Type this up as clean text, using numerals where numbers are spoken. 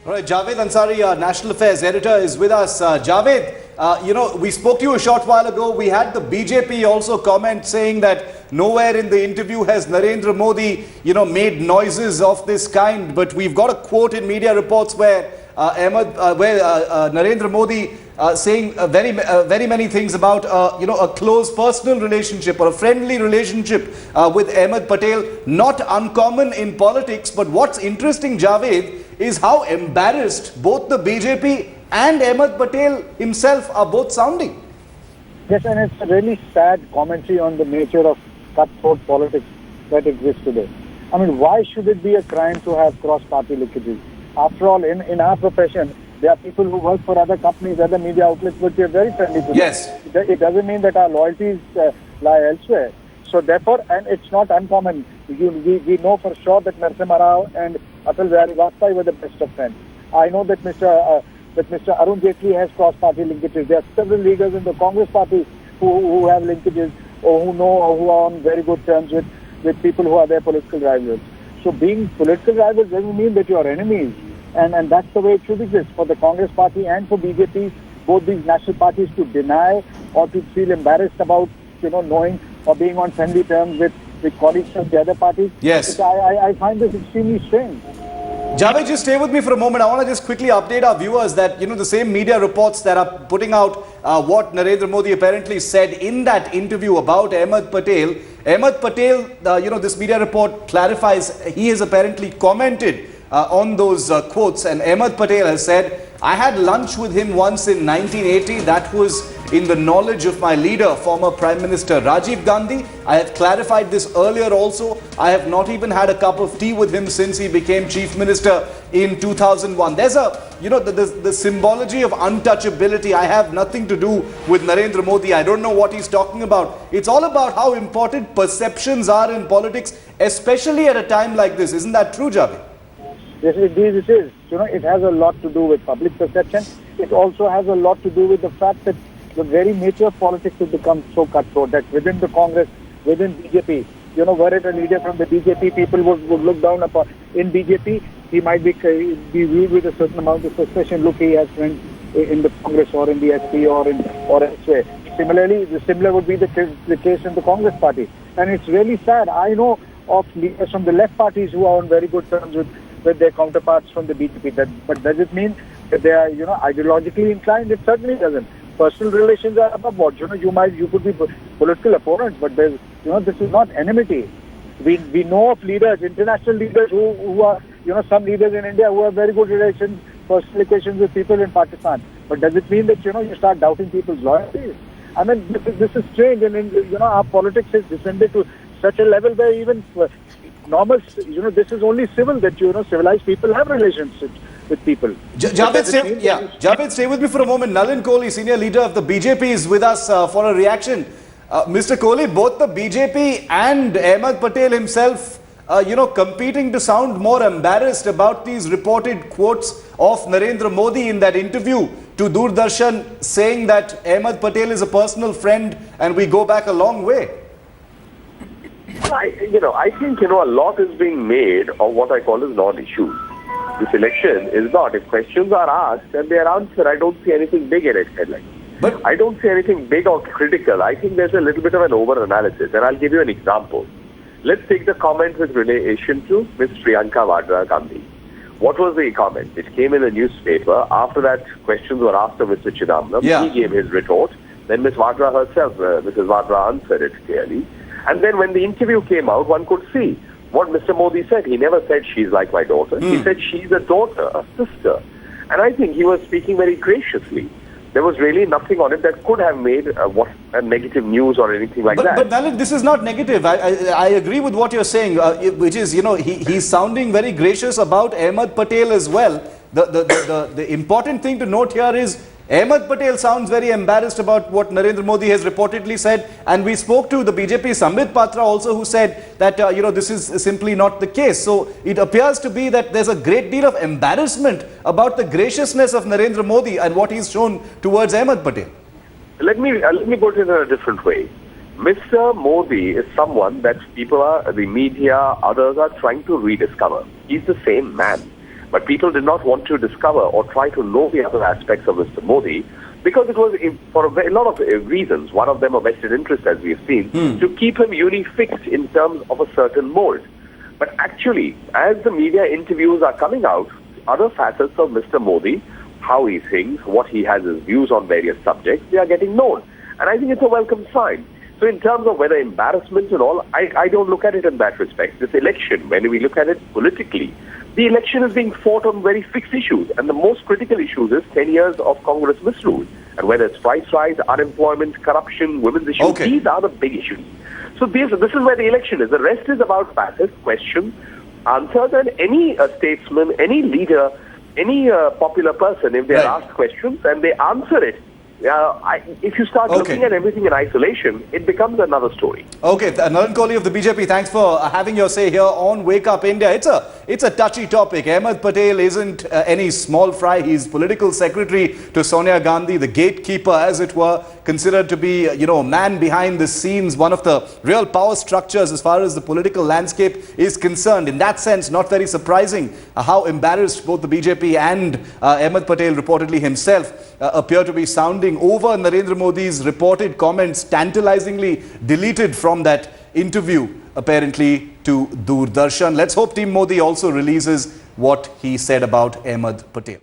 All right, Javed Ansari, National Affairs Editor, is with us. Javed, we spoke to you a short while ago. We had the BJP also comment saying that nowhere in the interview has Narendra Modi, made noises of this kind. But we've got a quote in media reports where Narendra Modi saying very many things about a close personal relationship or a friendly relationship with Ahmed Patel. Not uncommon in politics. But what's interesting, Javed, is how embarrassed both the BJP and Ahmed Patel himself are both sounding. Yes, and it's a really sad commentary on the nature of cutthroat politics that exists today. I mean, why should it be a crime to have cross-party linkages? After all, in our profession, there are people who work for other companies, other media outlets, but we are very friendly to them. Yes. It doesn't mean that our loyalties lie elsewhere. So therefore, and it's not uncommon. We know for sure that Narasihma Rao and Vajpayee were the best of friends. I know that Mr. Arun Jaitley has cross-party linkages. There are several leaders in the Congress party who have linkages or who are on very good terms with people who are their political rivals. So being political rivals doesn't mean that you are enemies. And that's the way it should exist for the Congress party and for BJP, both these national parties to deny or to feel embarrassed about, knowing or being on friendly terms with colleagues from the other parties. Yes. I find this extremely strange. Javed, just stay with me for a moment. I want to just quickly update our viewers that, the same media reports that are putting out what Narendra Modi apparently said in that interview about Ahmed Patel. Ahmed Patel, this media report clarifies he has apparently commented on those quotes, and Ahmed Patel has said, I had lunch with him once in 1980. That was in the knowledge of my leader, former Prime Minister Rajiv Gandhi. I have clarified this earlier also. I have not even had a cup of tea with him since he became Chief Minister in 2001. There's the symbology of untouchability. I have nothing to do with Narendra Modi. I don't know what he's talking about. It's all about how important perceptions are in politics, especially at a time like this. Isn't that true, Javed? Yes, indeed it is. It has a lot to do with public perception. It also has a lot to do with the fact that the very nature of politics has become so cutthroat that within the Congress, within BJP, were it a leader from the BJP, people would look down upon. In BJP, he might be viewed with a certain amount of suspicion. Look, he has friends in the Congress or in the SP or elsewhere. Similarly, similar would be the case in the Congress party. And it's really sad. I know of leaders from the left parties who are on very good terms with their counterparts from the BJP. But does it mean that they are, ideologically inclined? It certainly doesn't. Personal relations are above board. You could be political opponents, but there's, this is not enmity. We know of leaders, international leaders who are, some leaders in India who have very good relations, personal relations with people in Pakistan. But does it mean that, you start doubting people's loyalties? I mean, this is strange, and our politics has descended to such a level where even normal, this is only civil that, civilized people have relationships with people. Javed, stay with me for a moment. Nalin Kohli, senior leader of the BJP, is with us for a reaction. Mr. Kohli, both the BJP and Ahmed Patel himself, competing to sound more embarrassed about these reported quotes of Narendra Modi in that interview to Doordarshan, saying that Ahmed Patel is a personal friend and we go back a long way. I think, a lot is being made of what I call as non-issues. This election is not. If questions are asked and they are answered, I don't see anything big in it, headline. But I don't see anything big or critical. I think there's a little bit of an over-analysis, and I'll give you an example. Let's take the comment with relation to Ms. Priyanka Vadra Gandhi. What was the comment? It came in the newspaper. After that, questions were asked of Mr. Chidambaram. Yeah. He gave his retort. Then Ms. Vadra herself, Mrs. Vadra answered it clearly. And then when the interview came out, one could see what Mr. Modi said. He never said she's like my daughter. He said she's a daughter, a sister. And I think he was speaking very graciously. There was really nothing on it that could have made a negative news or anything like that. But Nalin, this is not negative. I agree with what you're saying, which is, he's sounding very gracious about Ahmed Patel as well. The important thing to note here is Ahmed Patel sounds very embarrassed about what Narendra Modi has reportedly said, and we spoke to the BJP Sambit Patra also, who said that this is simply not the case. So it appears to be that there's a great deal of embarrassment about the graciousness of Narendra Modi and what he's shown towards Ahmed Patel. Let me put it in a different way. Mr. Modi is someone that people the media, others are trying to rediscover. He's the same man. But people did not want to discover or try to know the other aspects of Mr. Modi because it was for a lot of reasons. One of them a vested interest, as we have seen, to keep him fixed in terms of a certain mold. But actually, as the media interviews are coming out, other facets of Mr. Modi, how he thinks, what he has his views on various subjects, they are getting known. And I think it's a welcome sign. So in terms of whether embarrassment and all, I don't look at it in that respect. This election, when we look at it politically, the election is being fought on very fixed issues. And the most critical issues is 10 years of Congress misrule. And whether it's price rise, unemployment, corruption, women's issues, these are the big issues. So this is where the election is. The rest is about passive questions, answers, and any statesman, any leader, any popular person, if they are asked questions and they answer it, if you start looking at everything in isolation, it becomes another story. Okay, Narendra Kohli of the BJP, thanks for having your say here on Wake Up India. It's a touchy topic. Ahmed Patel isn't any small fry. He's political secretary to Sonia Gandhi, the gatekeeper, as it were, considered to be, a man behind the scenes, one of the real power structures as far as the political landscape is concerned. In that sense, not very surprising how embarrassed both the BJP and Ahmed Patel reportedly himself appear to be sounding over Narendra Modi's reported comments, tantalizingly deleted from that interview, apparently, to Doordarshan. Let's hope Team Modi also releases what he said about Ahmed Patel.